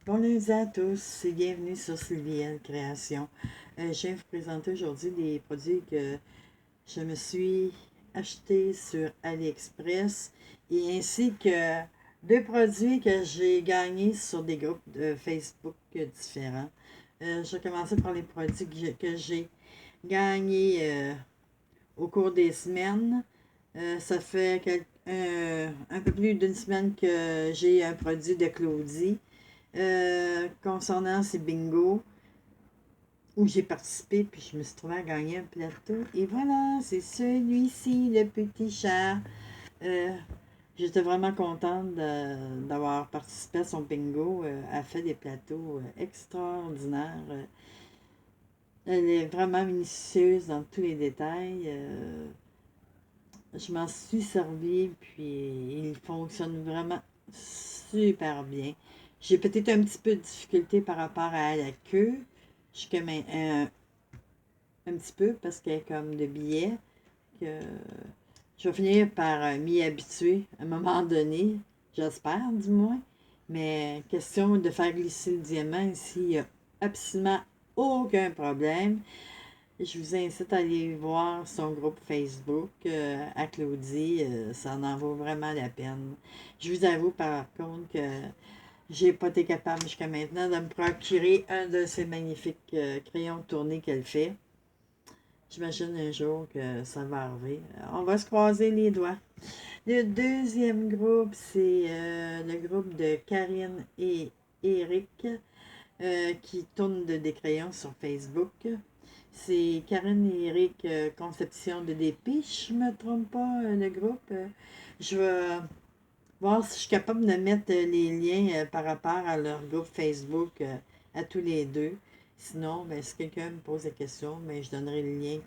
Bonjour à tous et bienvenue sur Sylvienne Création. Je viens vous présenter aujourd'hui des produits que je me suis achetés sur AliExpress et ainsi que deux produits que j'ai gagnés sur des groupes de Facebook différents. Je vais commencer par les produits que j'ai gagnés au cours des semaines. Ça fait un peu plus d'une semaine que j'ai un produit de Claudie. Concernant ces bingos où j'ai participé, puis je me suis trouvée à gagner un plateau. Et voilà, c'est celui-ci, le petit chat. Euh, J'étais vraiment contente d'avoir participé à son bingo. Elle a fait des plateaux extraordinaires. Elle est vraiment minutieuse dans tous les détails. Je m'en suis servie, puis il fonctionne vraiment super bien. J'ai peut-être un petit peu de difficulté par rapport à la queue, jusqu'à un petit peu, parce qu'elle est comme de billets, que je vais finir par m'y habituer à un moment donné, j'espère du moins. Mais question de faire glisser le diamant ici, il n'y a absolument aucun problème. Je vous incite à aller voir son groupe Facebook à Claudie. Ça en vaut vraiment la peine. Je vous avoue par contre que j'ai pas été capable jusqu'à maintenant de me procurer un de ces magnifiques crayons tournés qu'elle fait. J'imagine un jour que ça va arriver. On va se croiser les doigts. Le deuxième groupe, c'est le groupe de Karine et Eric qui tournent des crayons sur Facebook. C'est Karine et Eric Conception de Dépit, je ne me trompe pas, le groupe. Je vais voir si je suis capable de mettre les liens par rapport à leur groupe Facebook à tous les deux. Sinon, ben, si quelqu'un me pose des questions, ben, je donnerai le lien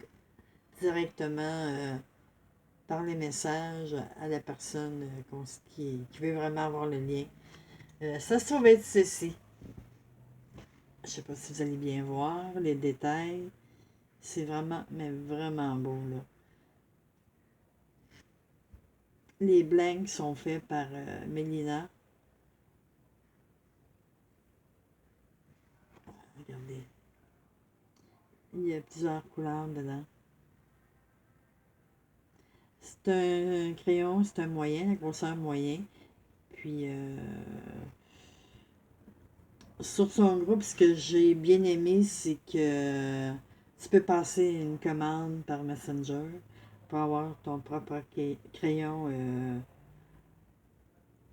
directement par les messages à la personne qui veut vraiment avoir le lien. Ça se trouve être ceci. Je ne sais pas si vous allez bien voir les détails. C'est vraiment, mais vraiment beau, là. Les blanks sont faits par Mélina. Regardez. Il y a plusieurs couleurs dedans. C'est un crayon, c'est un moyen, la grosseur moyen. Puis, sur son groupe, ce que j'ai bien aimé, c'est que tu peux passer une commande par Messenger pour avoir ton propre crayon.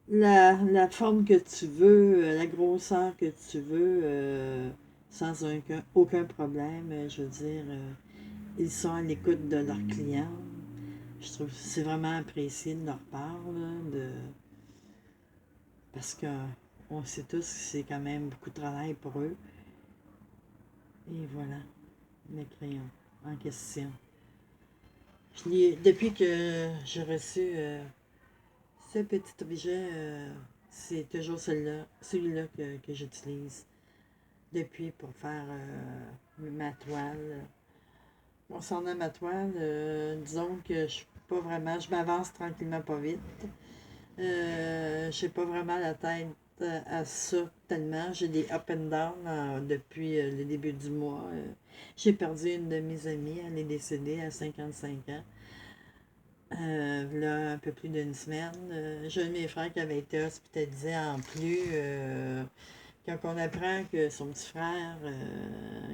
La forme que tu veux, la grosseur que tu veux, sans aucun problème. Je veux dire, ils sont à l'écoute de leurs clients. Je trouve que c'est vraiment apprécié de leur part, là, parce que on sait tous que c'est quand même beaucoup de travail pour eux. Et voilà, mes crayons en question. Depuis que j'ai reçu ce petit objet, c'est toujours celui-là que j'utilise depuis pour faire ma toile. Concernant ma toile, disons que je suis pas vraiment, je m'avance tranquillement pas vite. Je n'ai pas vraiment la tête à ça tellement. J'ai des up and down depuis le début du mois. J'ai perdu une de mes amies, elle est décédée à 55 ans. Là, un peu plus d'une semaine. J'ai un de mes frères qui avait été hospitalisé en plus. Quand on apprend que son petit frère,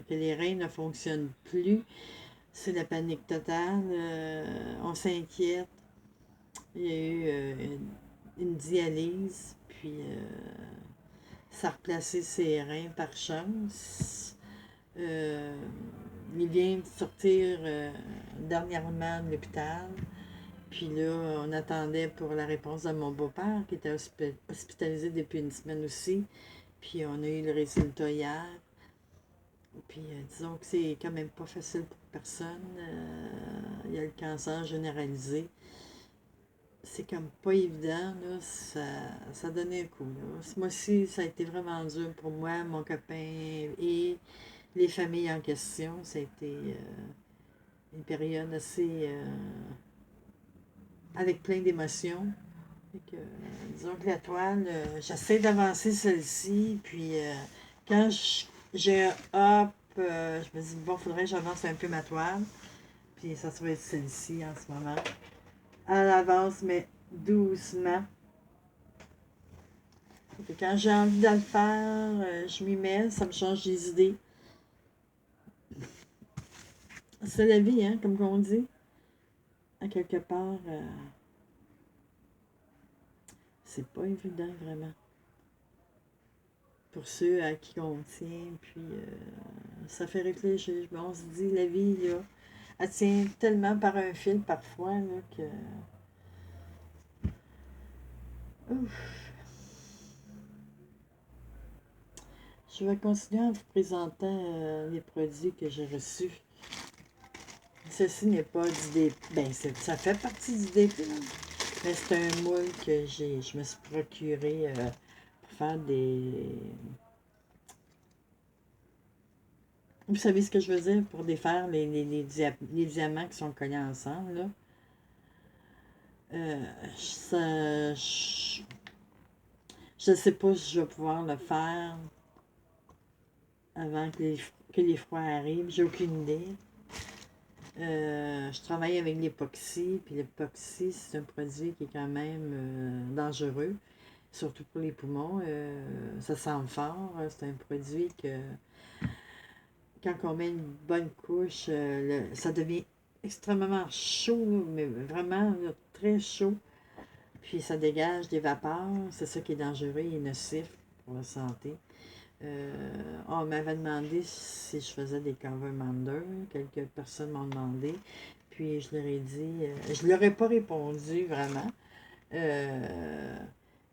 que les reins ne fonctionnent plus, c'est la panique totale. On s'inquiète. Il y a eu une dialyse, puis ça a replacé ses reins par chance. Euh, il vient de sortir dernièrement de l'hôpital. Puis là, on attendait pour la réponse de mon beau-père, qui était hospitalisé depuis une semaine aussi. Puis on a eu le résultat hier. Puis disons que c'est quand même pas facile pour personne. Il y a le cancer généralisé. C'est comme pas évident, là. Ça donnait un coup, là. Ce mois-ci, ça a été vraiment dur pour moi, mon copain et les familles en question. Ça a été une période assez avec plein d'émotions. Fait que, disons que la toile, j'essaie d'avancer celle-ci, puis quand j'ai un hop, je me dis, bon, faudrait que j'avance un peu ma toile, puis ça va être celle-ci en ce moment. À l'avance, mais doucement. Fait que quand j'ai envie de le faire, je m'y mets, ça me change des idées. C'est la vie, hein, comme on dit. À quelque part, c'est pas évident vraiment. Pour ceux à qui on tient, puis ça fait réfléchir. On se dit, la vie, là, elle tient tellement par un fil parfois, là, que... Ouf. Je vais continuer en vous présentant les produits que j'ai reçus. Ceci n'est pas du DP. Ben, ça fait partie du DP, mais c'est un moule que je me suis procuré pour faire des... Vous savez ce que je veux dire? Pour défaire les diamants qui sont collés ensemble, là. Je ne sais pas si je vais pouvoir le faire avant que les froids arrivent. J'ai aucune idée. Je travaille avec l'époxy, puis l'époxy, c'est un produit qui est quand même dangereux, surtout pour les poumons. Ça sent fort. C'est un produit que, quand on met une bonne couche, ça devient extrêmement chaud, mais vraiment là, très chaud. Puis ça dégage des vapeurs. C'est ça qui est dangereux et nocif pour la santé. On m'avait demandé si je faisais des cover manders. Quelques personnes m'ont demandé. Puis je leur ai dit, je leur ai pas répondu vraiment.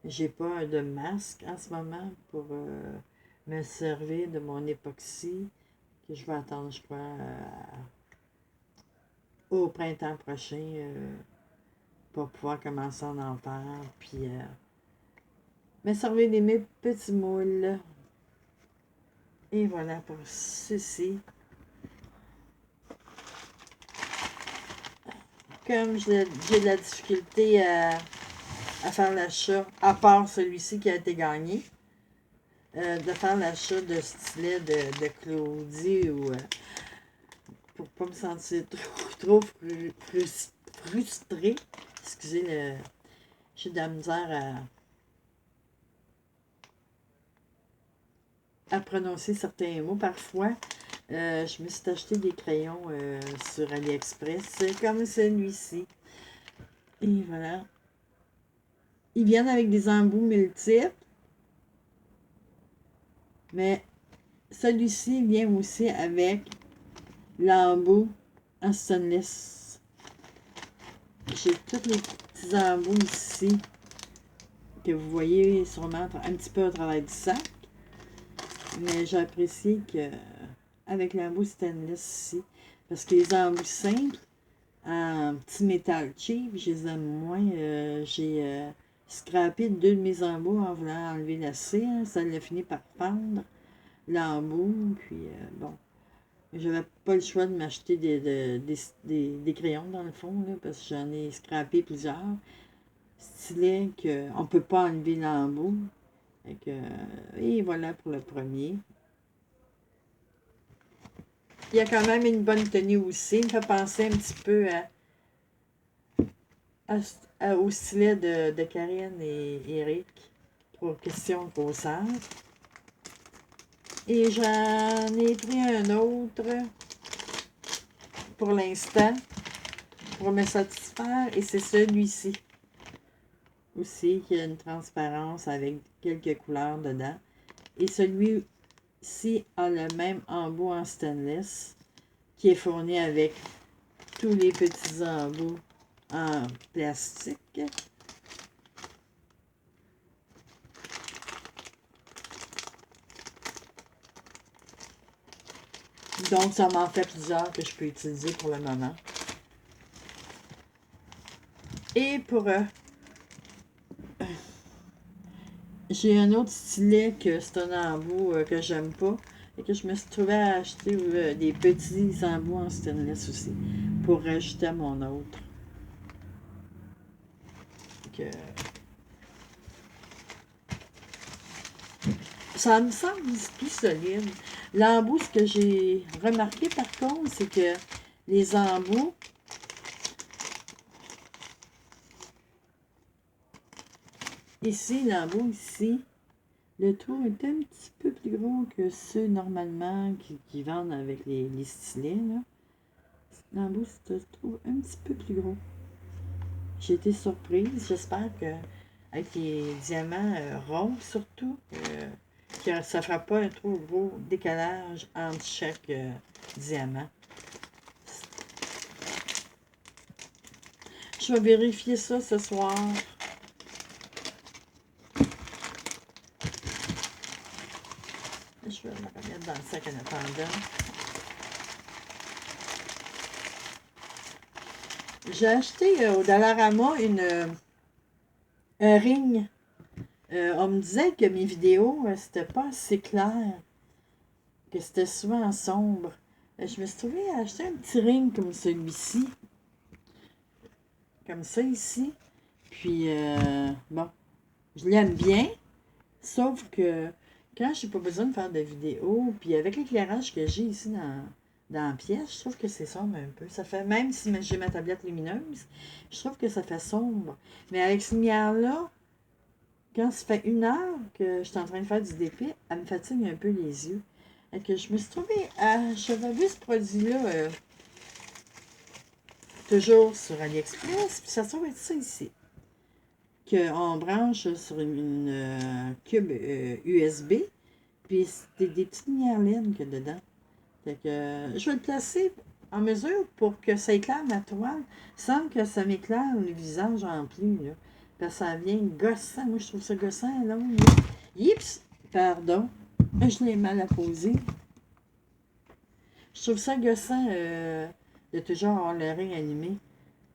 J'ai pas de masque en ce moment pour me servir de mon époxy que je vais attendre, je crois, au printemps prochain pour pouvoir commencer à en faire. Puis me servir de mes petits moules. Et voilà pour ceci. Comme j'ai de la difficulté à faire l'achat, à part celui-ci qui a été gagné, de faire l'achat de stylet de Claudie ou pour pas me sentir trop frustrée. Excusez, j'ai de la misère à prononcer certains mots parfois. Je me suis acheté des crayons sur AliExpress, comme celui-ci. Et voilà. Ils viennent avec des embouts multiples. Mais celui-ci vient aussi avec l'embout en stainless. J'ai tous les petits embouts ici que vous voyez sûrement un petit peu au travail du sac. Mais j'apprécie que avec l'embout stainless ici, parce que les embouts simples en petit métal cheap, je les aime moins. J'ai scrappé 2 de mes embouts en voulant enlever la cire. Ça a fini par fendre l'embout. Puis bon, j'avais pas le choix de m'acheter des crayons dans le fond, là, parce que j'en ai scrappé plusieurs. Stylet qu'on ne peut pas enlever l'embout. Et voilà pour le premier. Il y a quand même une bonne tenue aussi. Il me fait penser un petit peu au stylet de Karine et Eric pour question de grosseur. Et j'en ai pris un autre pour l'instant pour me satisfaire. Et c'est celui-ci aussi qui a une transparence avec quelques couleurs dedans. Et celui-ci a le même embout en stainless qui est fourni avec tous les petits embouts en plastique. Donc, ça m'en fait plusieurs que je peux utiliser pour le moment. Et pour... j'ai un autre stylet que c'est un embout que j'aime pas. Et que je me suis trouvé à acheter des petits embouts en stainless aussi. Pour rajouter à mon autre. Ça me semble plus solide. L'embout, ce que j'ai remarqué par contre, c'est que les embouts, ici, l'embout ici, le trou est un petit peu plus gros que ceux normalement qui vendent avec les stylets. L'embout, je trouve un petit peu plus gros. J'ai été surprise. J'espère que avec les diamants ronds surtout, que ça ne fera pas un trop gros décalage entre chaque diamant. Je vais vérifier ça ce soir. Je vais la remettre dans le sac en attendant. J'ai acheté au Dollarama un ring. On me disait que mes vidéos, c'était pas assez clair, que c'était souvent sombre. Je me suis trouvé à acheter un petit ring comme celui-ci. Comme ça ici. Puis, bon, je l'aime bien. Sauf que quand j'ai pas besoin de faire de vidéos, puis avec l'éclairage que j'ai ici dans la pièce, je trouve que c'est sombre un peu. Ça fait, même si j'ai ma tablette lumineuse, je trouve que ça fait sombre. Mais avec cette lumière-là, quand ça fait 1 heure que je suis en train de faire du DP, elle me fatigue un peu les yeux. Et que je me suis trouvée à... J'avais vu ce produit-là toujours sur AliExpress, puis ça se trouve être ça ici. Qu'on branche sur une cube USB, puis c'est des petites lumières LED qu'il y a dedans. Fait que je vais le placer en mesure pour que ça éclaire ma toile sans que ça m'éclaire le visage en plus. Là. Parce que ça vient gossant. Moi, je trouve ça gossant. Là. Yips! Pardon. Je l'ai mal à poser. Je trouve ça gossant de toujours avoir le ring allumé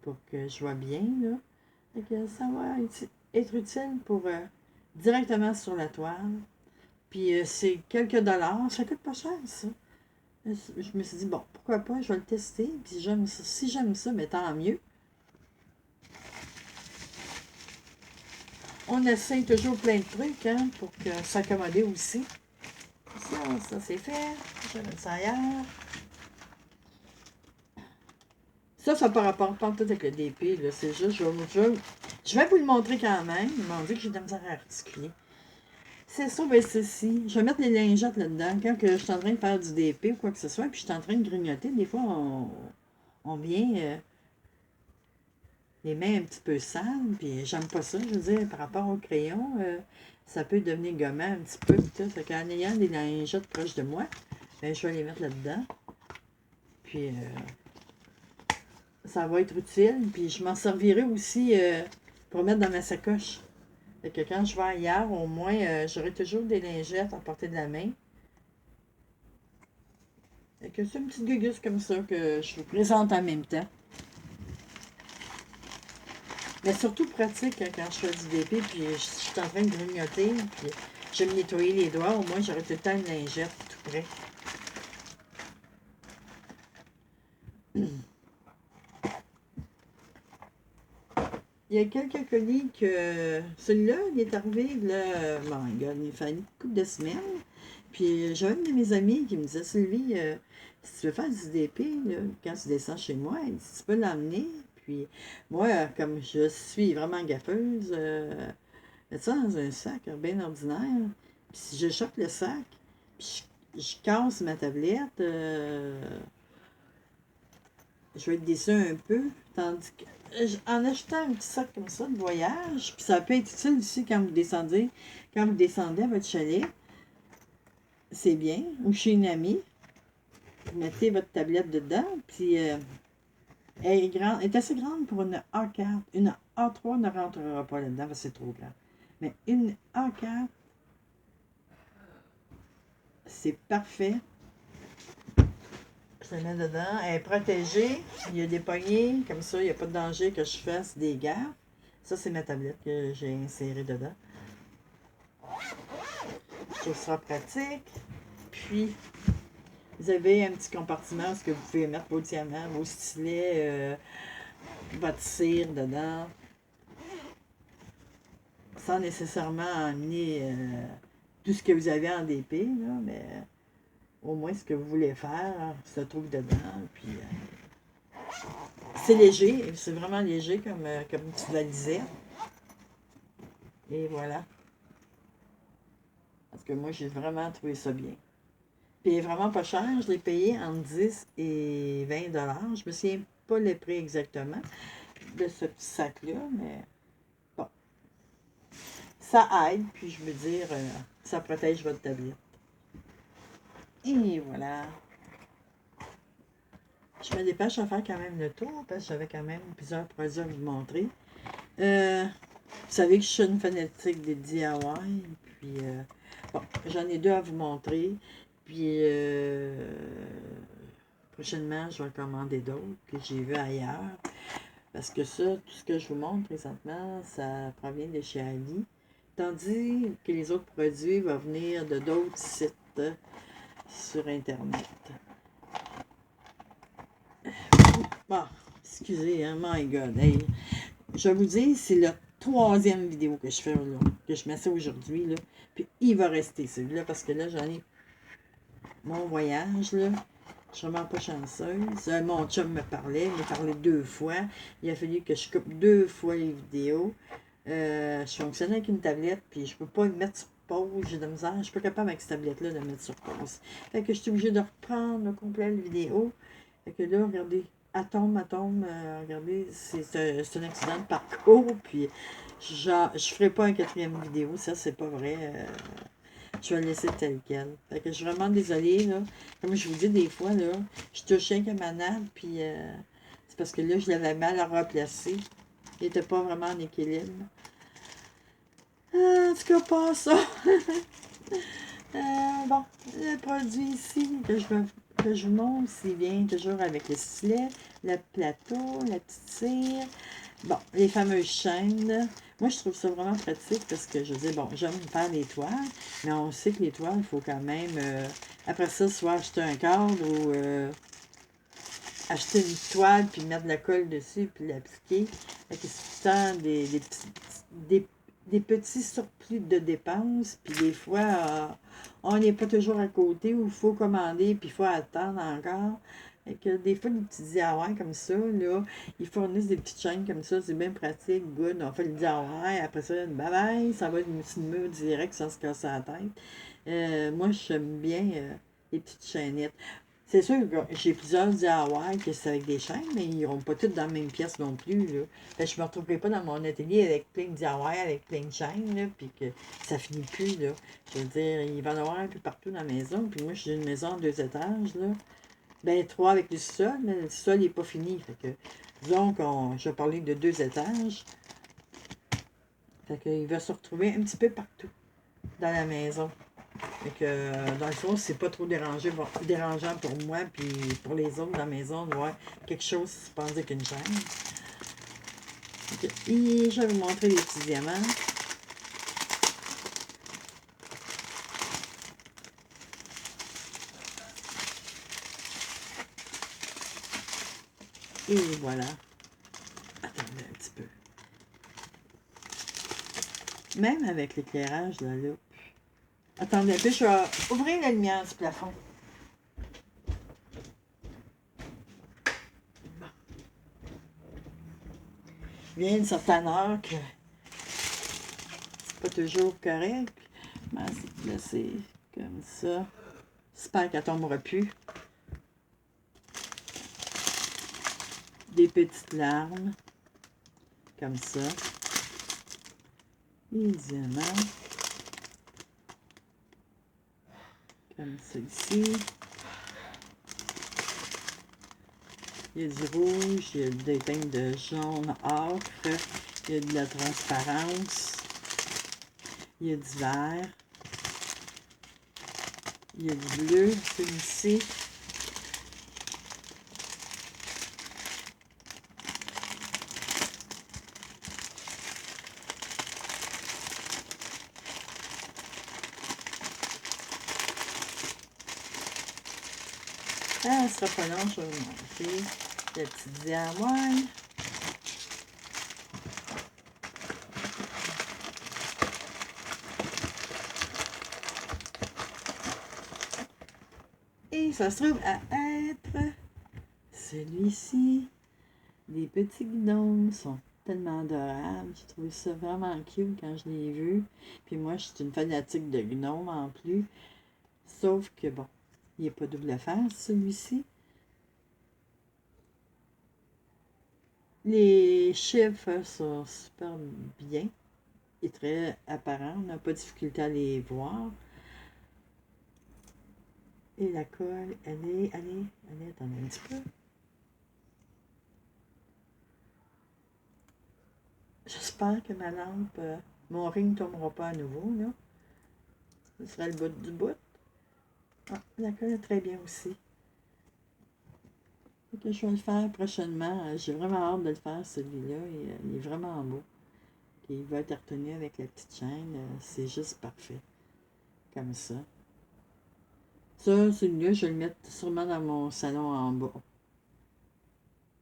pour que je vois bien. Là. Fait que ça va être utile pour directement sur la toile. Puis c'est quelques dollars. Ça coûte pas cher, ça. Je me suis dit, bon, pourquoi pas, je vais le tester. Puis si j'aime ça, mais tant mieux. On essaye toujours plein de trucs hein, pour que s'accommoder aussi. Ça c'est fait. Je vais mettre ça ailleurs. Ça par rapport pas tout avec le DP. C'est juste, je vais vous le montrer quand même. Ils m'ont dit que j'ai de la misère à articuler. C'est ça, ben ceci. Je vais mettre les lingettes là-dedans. Quand que je suis en train de faire du DP ou quoi que ce soit, puis je suis en train de grignoter, des fois, on vient les mains un petit peu sales, puis j'aime pas ça. Je veux dire, par rapport au crayon, ça peut devenir gommant un petit peu. Tout. Fait qu'en ayant des lingettes proches de moi, ben, je vais les mettre là-dedans. Puis, ça va être utile. Puis, je m'en servirai aussi pour mettre dans ma sacoche. Fait que quand je vais ailleurs, au moins, j'aurai toujours des lingettes à portée de la main. Fait que c'est une petite gugus comme ça que je vous présente en même temps. Mais surtout pratique quand je fais du DP, puis je suis en train de grignoter, puis je vais me nettoyer les doigts. Au moins, j'aurai tout le temps une lingette tout près. Il y a quelques colis que... Celui-là, il est arrivé, là, bon, il a fallu une couple de semaines. Puis j'avais une de mes amies qui me disait, Sylvie, si tu veux faire du DP, là, quand tu descends chez moi, elle dit, tu peux l'emmener. Puis moi, comme je suis vraiment gaffeuse, mettre ça dans un sac bien ordinaire. Puis si je choque le sac, puis je casse ma tablette, je vais être déçue un peu. Tandis que en achetant un petit sac comme ça de voyage, puis ça peut être utile aussi quand vous descendez à votre chalet, c'est bien, ou chez une amie, vous mettez votre tablette dedans, puis elle est assez grande pour une A4. Une A3 ne rentrera pas là-dedans parce que c'est trop grand. Mais une A4, c'est parfait. Je la mets dedans. Elle est protégée. Il y a des poignées. Comme ça, il n'y a pas de danger que je fasse des gaffes. Ça, c'est ma tablette que j'ai insérée dedans. Je trouve ça pratique. Puis, vous avez un petit compartiment où vous pouvez mettre vos diamants, vos stylets, votre cire dedans. Sans nécessairement emmener tout ce que vous avez en DP, là, mais au moins ce que vous voulez faire se trouve dedans. Puis c'est léger, c'est vraiment léger comme tu le disais. Et voilà. Parce que moi, j'ai vraiment trouvé ça bien. Puis il est vraiment pas cher. Je l'ai payé entre 10 et 20 $. Je me souviens pas le prix exactement de ce petit sac-là, mais bon. Ça aide, puis je veux dire, ça protège votre tablette. Et voilà. Je me dépêche à faire quand même le tour, parce que j'avais quand même plusieurs produits à vous montrer. Vous savez que je suis une fanatique des DIY, puis bon, j'en ai deux à vous montrer. Puis prochainement, je vais en commander d'autres que j'ai vus ailleurs. Parce que ça, tout ce que je vous montre présentement, ça provient de chez Ali. Tandis que les autres produits vont venir de d'autres sites sur Internet. Bon, excusez, hein, my God. Hey, je vous dis, c'est la troisième vidéo que je fais là, que je mets ça aujourd'hui. Là. Puis il va rester celui-là parce que là, j'en ai mon voyage. Là. Je suis vraiment pas chanceuse. Mon chum me parlait, il m'a parlé 2 fois. Il a fallu que je coupe 2 fois les vidéos. Je fonctionne avec une tablette, puis je peux pas le mettre sur pause. J'ai de la misère. Je suis pas capable avec cette tablette-là de mettre sur pause. Fait que je suis obligée de reprendre le complet la vidéo. Fait que là, regardez, elle tombe, regardez, c'est un accident de parcours, puis je ferai pas un 4e vidéo, ça c'est pas vrai. Je vais le laisser tel quel. Fait que je suis vraiment désolée, là. Comme je vous dis, des fois, là, je touchais avec ma nappe, puis c'est parce que là, je l'avais mal replacé. Il n'était pas vraiment en équilibre. En tout cas, pas ça. Bon, le produit ici que je vous montre, c'est bien toujours avec le stylet, le plateau, la petite cire. Bon, les fameuses chaînes. Moi, je trouve ça vraiment pratique parce que je dis, bon, j'aime faire des toiles, mais on sait que les toiles, il faut quand même, après ça, soit acheter un cadre ou acheter une toile, puis mettre de la colle dessus, puis l'appliquer. Fait que c'est tout le temps des petits surplus de dépenses, puis des fois, on n'est pas toujours à côté, ou il faut commander, puis il faut attendre encore. Fait que des fois, des petits DIY comme ça, là, ils fournissent des petites chaînes comme ça, c'est bien pratique, good, on fait le DIY, après ça, bye bye, ça va être une petite mur direct sans se casser la tête. Moi, j'aime bien les petites chaînettes. C'est sûr que j'ai plusieurs DIY que c'est avec des chaînes, mais ils n'iront pas toutes dans la même pièce non plus. Là. Fait que je ne me retrouverai pas dans mon atelier avec plein de DIY, avec plein de chaînes, là, puis que ça finit plus. Là. Je veux dire, il va y en avoir un peu partout dans la maison. Puis moi, j'ai une maison de 2 étages. Là. Ben, 3 avec le sol, mais le sol n'est pas fini. Fait que, disons qu'on, je vais parler de 2 étages. Fait qu'il va se retrouver un petit peu partout dans la maison. Fait que, dans le fond, c'est pas trop dérangeant pour moi, puis pour les autres dans la maison, de voir quelque chose qui se passe avec une chaîne. Et je vais vous montrer les petits diamants. Et voilà. Attendez un petit peu. Même avec l'éclairage de la loupe. Attendez un peu, je vais ouvrir la lumière du plafond. Bon. Il y a une certaine heure que c'est pas toujours correct. Mais c'est placé comme ça. J'espère qu'elle tombera plus. Des petites larmes. Comme ça. Les diamants. Comme celui-ci. Il y a du rouge, il y a des teintes de jaune ocre, il y a de la transparence, il y a du vert, il y a du bleu, celui-ci. Ah, ce sera pas long, je vais vous montrer le petit diamant. Et ça se trouve à être celui-ci. Les petits gnomes sont tellement adorables. J'ai trouvé ça vraiment cute quand je l'ai vu. Puis moi, je suis une fanatique de gnomes en plus. Sauf que bon, il n'est pas double face celui-ci. Les chiffres sont super bien et très apparents. On n'a pas de difficulté à les voir. Et la colle, allez, attendez un petit peu. J'espère que ma lampe, mon ring ne tombera pas à nouveau, là. Ce sera le bout du bout. Ah, la colle est très bien aussi. Donc, je vais le faire prochainement. J'ai vraiment hâte de le faire, celui-là. Il est vraiment beau. Il va être retenu avec la petite chaîne. C'est juste parfait. Comme ça. Ça, celui-là, je vais le mettre sûrement dans mon salon en bas.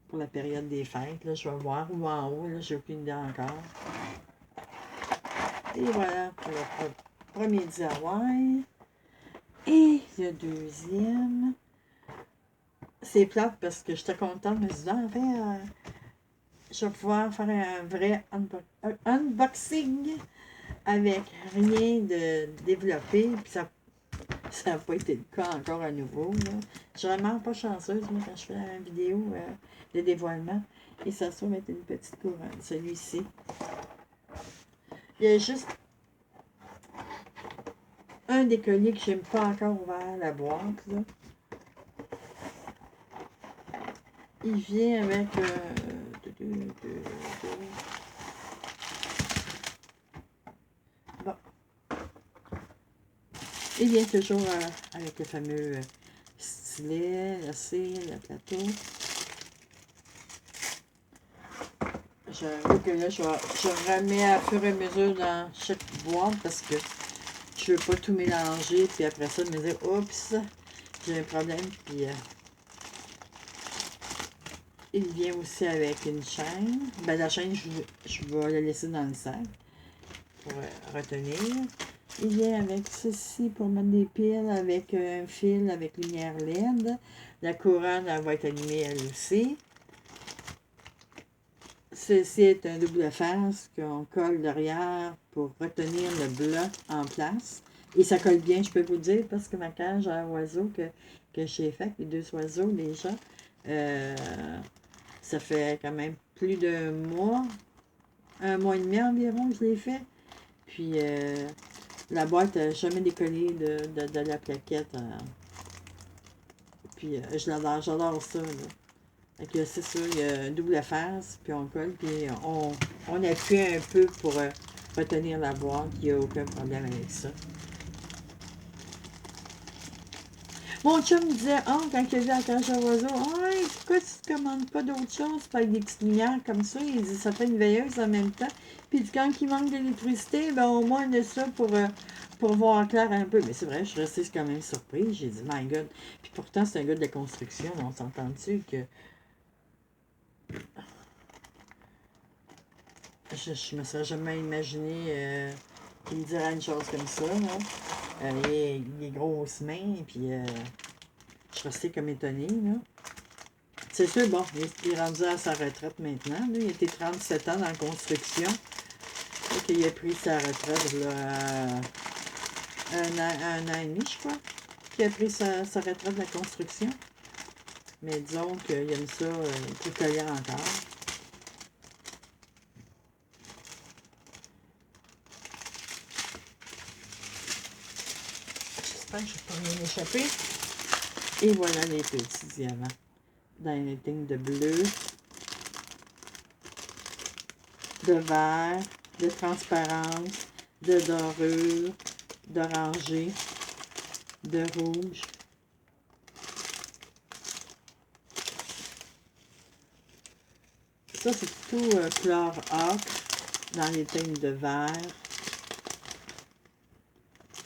Pour la période des fêtes. Là, je vais voir. Ou en haut, là, j'ai aucune idée encore. Et voilà pour le premier DIY. Et le deuxième. C'est plate parce que j'étais contente. Mais je disais, en fait, je vais pouvoir faire un vrai unboxing avec rien de développé. Puis ça n'a pas été le cas encore à nouveau. Là. Je suis vraiment pas chanceuse, moi, quand je fais une vidéo de dévoilement. Et ça se trouve être une petite couronne, celui-ci. Il y a juste un des colliers que je n'ai pas encore ouvert la boîte. Là. Il vient avec... Bon. Il vient toujours avec le fameux stylet, la cire, le plateau. J'avoue que là, je remets à fur et à mesure dans chaque boîte parce que je veux pas tout mélanger. Puis après ça, me dire, oups, j'ai un problème. Puis il vient aussi avec une chaîne. Ben, la chaîne, je vais la laisser dans le sac pour retenir. Il vient avec ceci pour mettre des piles avec un fil avec lumière LED. La couronne, elle va être allumée elle aussi. Ceci est un double face qu'on colle derrière pour retenir le blanc en place. Et ça colle bien, je peux vous dire, parce que ma cage à oiseaux que j'ai faite, les 2 oiseaux déjà, ça fait quand même plus d'un mois, 1 mois et demi environ que je l'ai fait. Puis la boîte n'a jamais décollé de la plaquette. Puis j'adore ça. Là. Donc, c'est ça, il y a un double face, puis on colle, puis on appuie un peu pour retenir la boîte. Il n'y a aucun problème avec ça. Mon chum me disait, oh, quand il a vu la cage à oiseaux, oh, pourquoi tu ne commandes pas d'autres choses, pas avec des petites lumières comme ça? Il dit, ça fait une veilleuse en même temps. Puis quand il manque d'électricité, ben au moins on a ça pour voir clair un peu. Mais c'est vrai, je suis restée quand même surprise. J'ai dit, my God. Puis pourtant, c'est un gars de la construction, on s'entend-tu que... Je me serais jamais imaginé qu'il me dirait une chose comme ça. Il est grosses mains, puis je suis restée comme étonnée. C'est sûr, bon, il est rendu à sa retraite maintenant. Là. Il a été 37 ans dans la construction. Donc, il a pris sa retraite là, un an et demi, je crois. Qu'il a pris sa retraite de la construction. Mais disons qu'il aime ça, tout collier encore. J'espère que je ne vais pas rien échapper. Et voilà les petits diamants. Dans une teinte de bleu, de vert, de transparence, de dorure, d'oranger, de rouge. Ça, c'est tout couleur ocre dans les teintes de vert,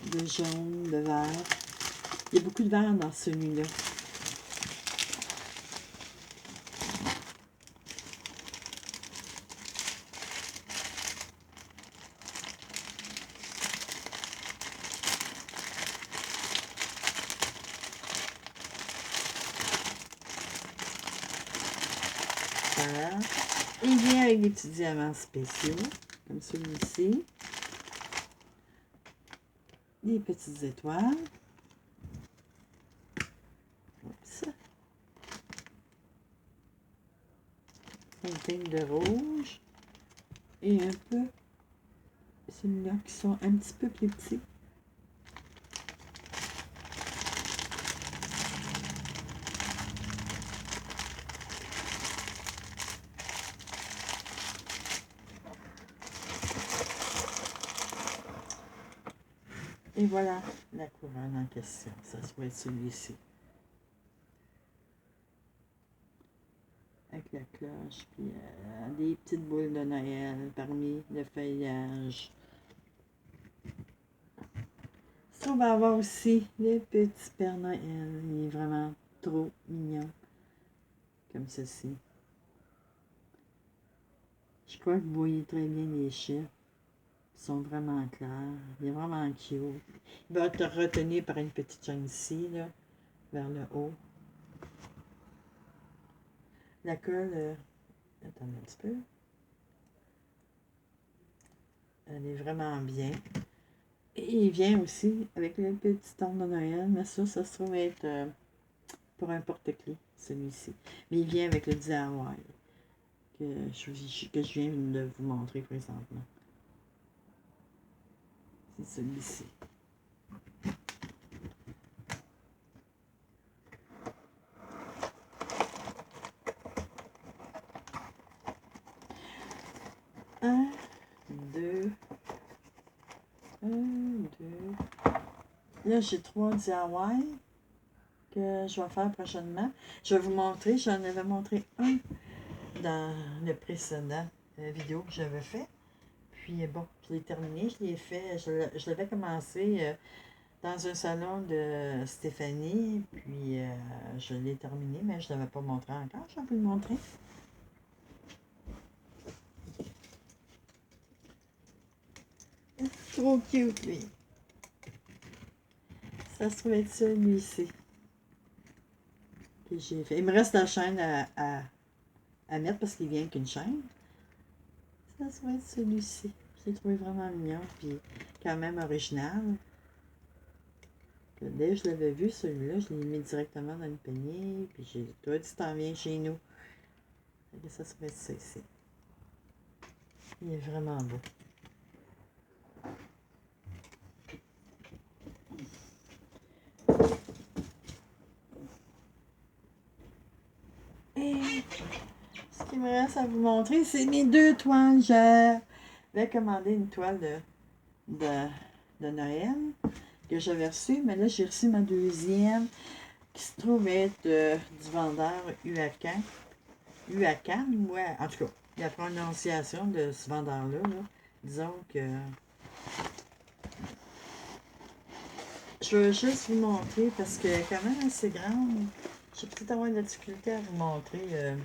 de jaune, de vert. Il y a beaucoup de vert dans celui-là. faire. Il vient avec des petits diamants spéciaux, comme celui-ci. Des petites étoiles. Oups. Une teinte de rouge. Et un peu celui-là qui sont un petit peu plus petits. Et voilà la couronne en question. Ça va être celui-ci. Avec la cloche, puis des petites boules de Noël parmi le feuillage. Ça, on va avoir aussi le petit Père Noël. Il est vraiment trop mignon. Comme ceci. Je crois que vous voyez très bien les chiffres. Ils sont vraiment clairs. Il est vraiment cute. Il va te retenir par une petite chaîne ici, là, vers le haut. La colle, attends un petit peu. Elle est vraiment bien. Et il vient aussi avec le petit arbre de Noël, mais ça se trouve être pour un porte-clés, celui-ci. Mais il vient avec le DIY que je viens de vous montrer présentement. C'est celui-ci. Un, deux. Là, j'ai 3 DIY que je vais faire prochainement. Je vais vous montrer. J'en avais montré un dans le précédent vidéo que j'avais fait. Puis bon, je l'ai terminé. Je l'ai fait. Je l'avais commencé dans un salon de Stéphanie. Puis je l'ai terminé, mais je ne l'avais pas montré encore. Je vais vous le montrer. Trop cute, lui. Ça se trouve être celui-ci que j'ai fait. Il me reste la chaîne à mettre parce qu'il vient avec une chaîne. Ça se trouve être celui-ci. Je l'ai trouvé vraiment mignon, puis quand même original. Dès que je l'avais vu, celui-là, je l'ai mis directement dans le panier, puis j'ai dit, toi, tu t'en viens chez nous. Et ça se trouve être ça ici. Il est vraiment beau. Et ce qui me reste à vous montrer, c'est mes 2 toiles. J'avais commandé une toile de Noël que j'avais reçue, mais là, j'ai reçu ma deuxième qui se trouve être du vendeur UACAN. UACAN, ouais, en tout cas, la prononciation de ce vendeur-là, disons que je veux juste vous montrer parce qu'elle est quand même assez grande. Je vais peut-être avoir de la difficulté à vous montrer.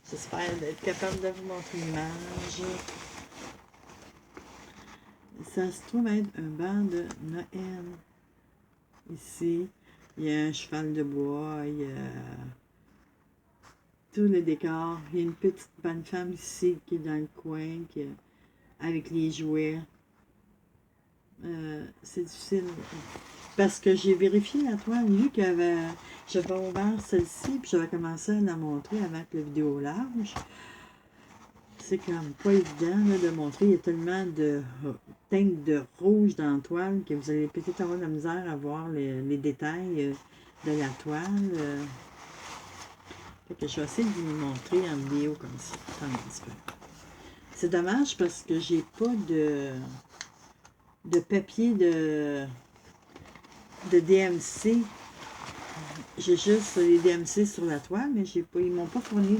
J'espère être capable de vous montrer l'image. Ça se trouve être un banc de Noël. Ici, il y a un cheval de bois, il y a tout le décor. Il y a une petite bonne femme ici qui est dans le coin avec les jouets. C'est difficile parce que j'ai vérifié la toile, vu que j'avais ouvert celle-ci puis j'avais commencé à la montrer avant que la vidéo large. C'est comme pas évident là, de montrer. Il y a tellement de teintes de rouge dans la toile que vous allez peut-être avoir de la misère à voir les détails de la toile. Fait que je vais essayer de vous montrer en vidéo comme ça. Attends un petit peu. C'est dommage parce que j'ai pas de papier de DMC. J'ai juste les DMC sur la toile, mais j'ai pas, ils m'ont pas fourni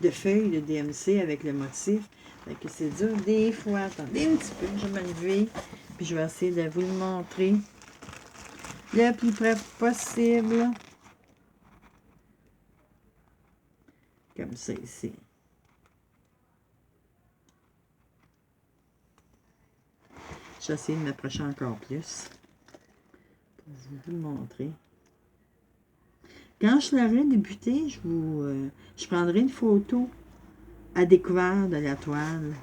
de feuilles de DMC avec le motif. Fait que c'est dur des fois. Attendez un petit peu, je vais me lever. Puis je vais essayer de vous le montrer le plus près possible. Comme ça ici. Je vais essayer de m'approcher encore plus pour vous le montrer. Quand je l'aurai débuté, je prendrai une photo à découvert de la toile.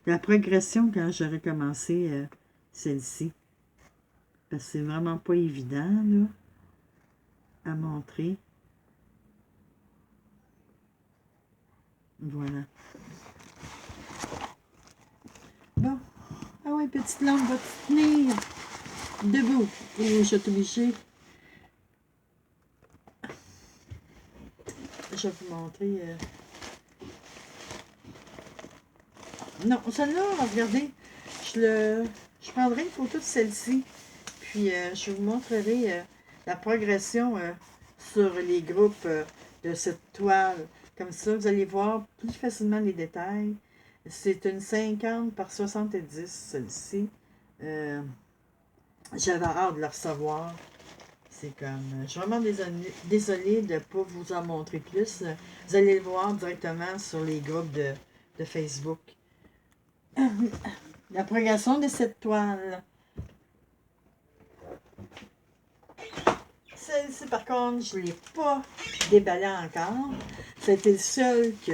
La progression quand j'aurai commencé celle-ci. Parce que c'est vraiment pas évident, là, à montrer. Voilà. Bon. Ah oui, petite lampe va te tenir debout. Oh, je suis obligée. Je vais vous montrer. Non, celle-là, regardez, je prendrai une photo de celle-ci, puis je vous montrerai la progression sur les groupes de cette toile. Comme ça, vous allez voir plus facilement les détails. C'est une 50 par 70, celle-ci. J'avais hâte de la recevoir. C'est comme... Je suis vraiment désolée de ne pas vous en montrer plus. Vous allez le voir directement sur les groupes de Facebook. La progression de cette toile. Celle-ci, par contre, je ne l'ai pas déballée encore. C'était le seul que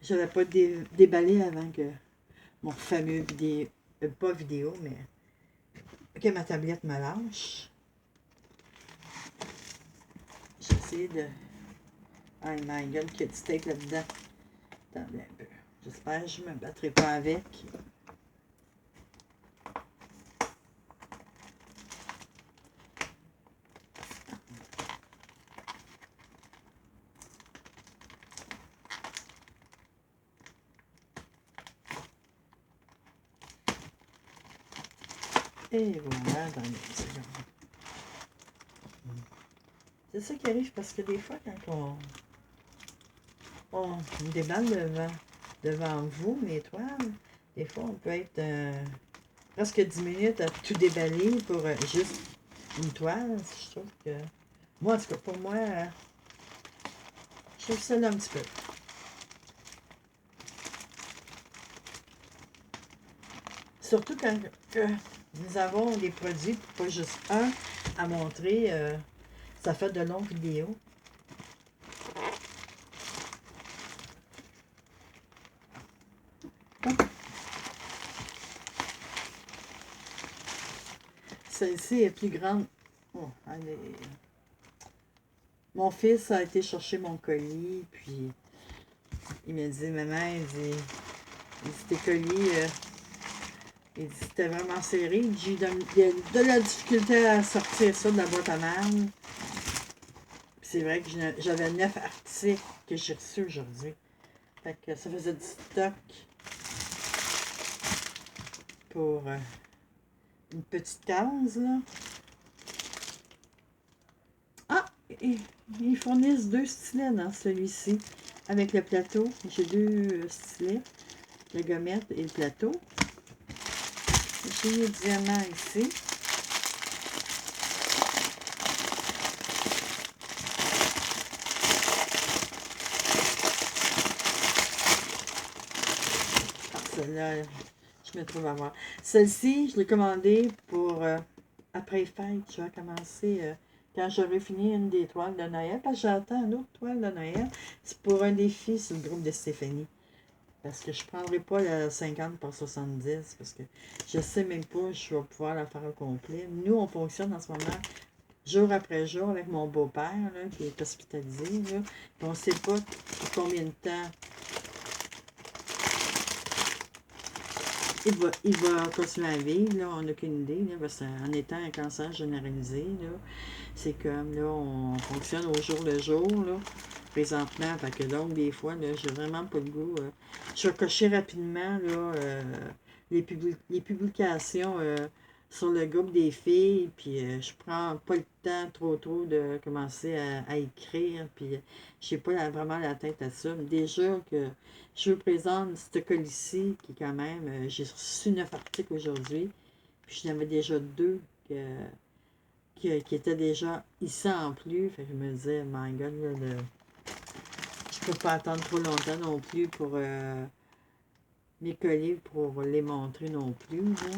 je n'avais pas déballé avant que mon fameux vidéo... pas vidéo, mais que ma tablette me lâche. J'ai essayé de... Oh my god, qu'il y a du steak là-dedans. Attendez un peu. J'espère que je ne me battrai pas avec. Et voilà, dans les secondes. C'est ça qui arrive parce que des fois, quand on déballe devant vous, mes toiles, des fois, on peut être presque 10 minutes à tout déballer pour juste une toile. Je trouve que... Moi, en tout cas, pour moi, je trouve ça là un petit peu. Surtout quand nous avons des produits, pas juste un, à montrer. Ça fait de longues vidéos. Celle-ci est plus grande. Oh, elle est... Mon fils a été chercher mon colis, puis il me dit, maman, il dit tes colis, il dit, c'était vraiment serré. J'ai de la difficulté à sortir ça de la boîte à mal. C'est vrai que j'avais 9 articles que j'ai reçus aujourd'hui. Fait que ça faisait du stock pour une petite case, là. Ah! Ils fournissent 2 stylets dans celui-ci. Avec le plateau. J'ai 2 stylets. La gommette et le plateau. J'ai le diamant ici. Celle-là, je me trouve à voir. Celle-ci, je l'ai commandée pour après fête. Je vais commencer quand j'aurai fini une des toiles de Noël. Parce que j'attends une autre toile de Noël. C'est pour un défi sur le groupe de Stéphanie. Parce que je ne prendrai pas la 50 par 70. Parce que je ne sais même pas si je vais pouvoir la faire au complet. Nous, on fonctionne en ce moment jour après jour avec mon beau-père qui est hospitalisé. Là. On ne sait pas combien de temps il va continuer à vivre, là, on n'a aucune idée, là, parce qu'en étant un cancer généralisé, là, c'est comme, là, on fonctionne au jour le jour, là, présentement, fait que donc, des fois, là, j'ai vraiment pas le goût. Je vais cocher rapidement, là, les publications sur le groupe des filles, puis je prends pas le temps trop de commencer à écrire, puis j'ai pas vraiment la tête à ça. Déjà que je vous présente ce colis-ci, qui quand même, j'ai reçu 9 articles aujourd'hui, puis j'en avais déjà 2 qui étaient déjà ici en plus, fait que je me disais, my God, là, je peux pas attendre trop longtemps non plus pour mes colis, pour les montrer non plus, là.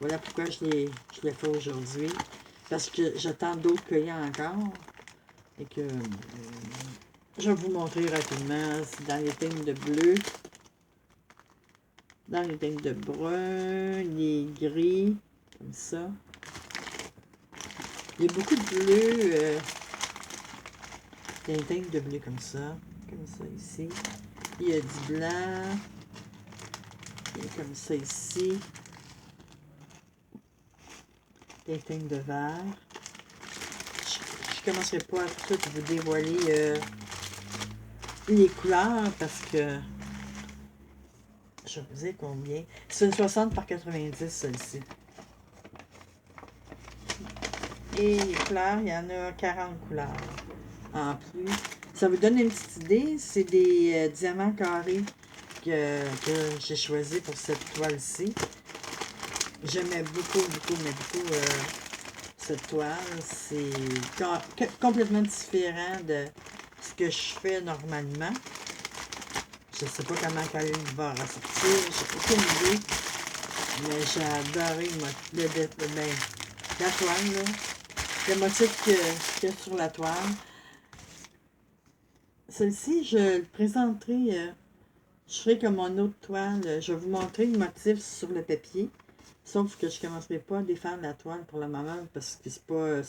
Voilà pourquoi je l'ai fait aujourd'hui. Parce que j'attends d'autres colis encore. Et que je vais vous montrer rapidement. C'est dans les teintes de bleu, dans les teintes de brun, les gris, comme ça. Il y a beaucoup de bleu, des teintes de bleu comme ça ici. Il y a du blanc, il y a comme ça ici. Des teintes de vert. Je ne commencerai pas à tout vous dévoiler les couleurs parce que je vous dis combien. C'est une 60 par 90 celle-ci. Et les couleurs, il y en a 40 couleurs en plus. Ça vous donne une petite idée. C'est des diamants carrés que j'ai choisi pour cette toile-ci. J'aimais beaucoup cette toile. C'est complètement différent de ce que je fais normalement. Je ne sais pas comment elle va ressortir. J'ai aucune idée. Mais j'ai adoré la toile, là. Le motif qu'il y a sur la toile. Celle-ci, je le présenterai. Je ferai comme mon autre toile. Je vais vous montrer le motif sur le papier. Sauf que je ne commencerai pas à défaire la toile pour le moment parce que c'est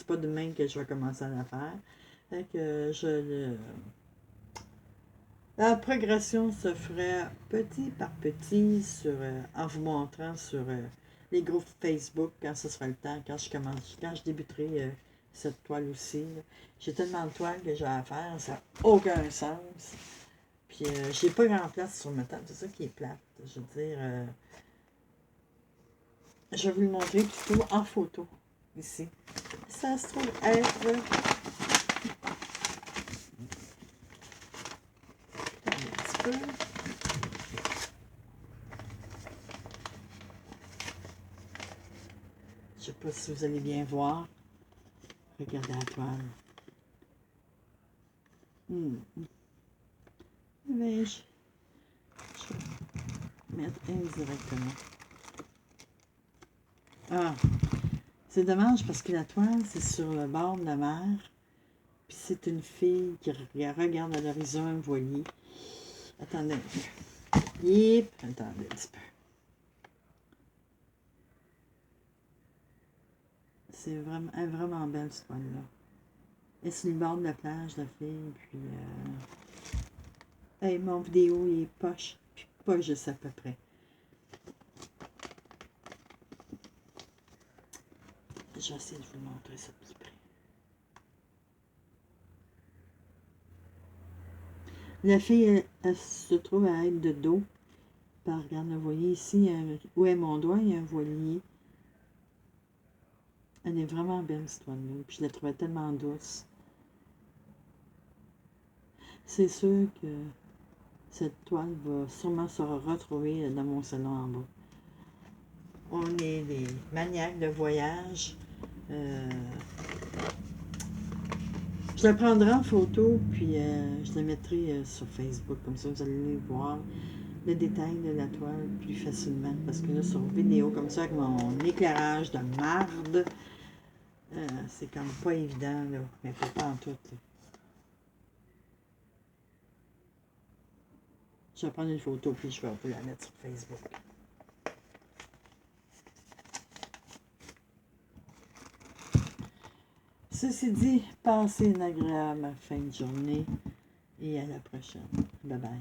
pas demain que je vais commencer à la faire. Fait que la progression se ferait petit par petit en vous montrant sur les groupes Facebook quand ce sera le temps, quand je débuterai cette toile aussi. J'ai tellement de toiles que j'ai à faire, ça n'a aucun sens. Puis j'ai pas grand place sur ma table, c'est ça qui est plate. Je veux dire, je vais vous le montrer plutôt en photo, ici. Ça se trouve être... un petit peu. Je sais pas si vous allez bien voir. Regardez la toile. Mais je vais mettre indirectement. Ah, c'est dommage parce que la toile, c'est sur le bord de la mer. Puis c'est une fille qui regarde à l'horizon un voilier. Attendez un peu. Yep, attendez un petit peu. C'est vraiment belle cette toile-là. Et c'est le bord de la plage, la fille. Puis, hey, mon vidéo est poche. Puis pas juste à peu près. J'essaie de vous montrer ça de plus près. La fille, elle se trouve à être de dos. Regarde, vous voyez ici, où est mon doigt, il y a un voilier. Elle est vraiment belle, cette toile-là. Puis je la trouvais tellement douce. C'est sûr que cette toile va sûrement se retrouver dans mon salon en bas. On est des maniaques de voyage. Je la prendrai en photo, puis je la mettrai sur Facebook. Comme ça, vous allez voir le détail de la toile plus facilement. Parce que là, sur vidéo, comme ça, avec mon éclairage de marde, c'est comme pas évident, là. Mais pas en tout, là. Je vais prendre une photo, puis je vais vous la mettre sur Facebook. Ceci dit, passez une agréable fin de journée et à la prochaine. Bye bye.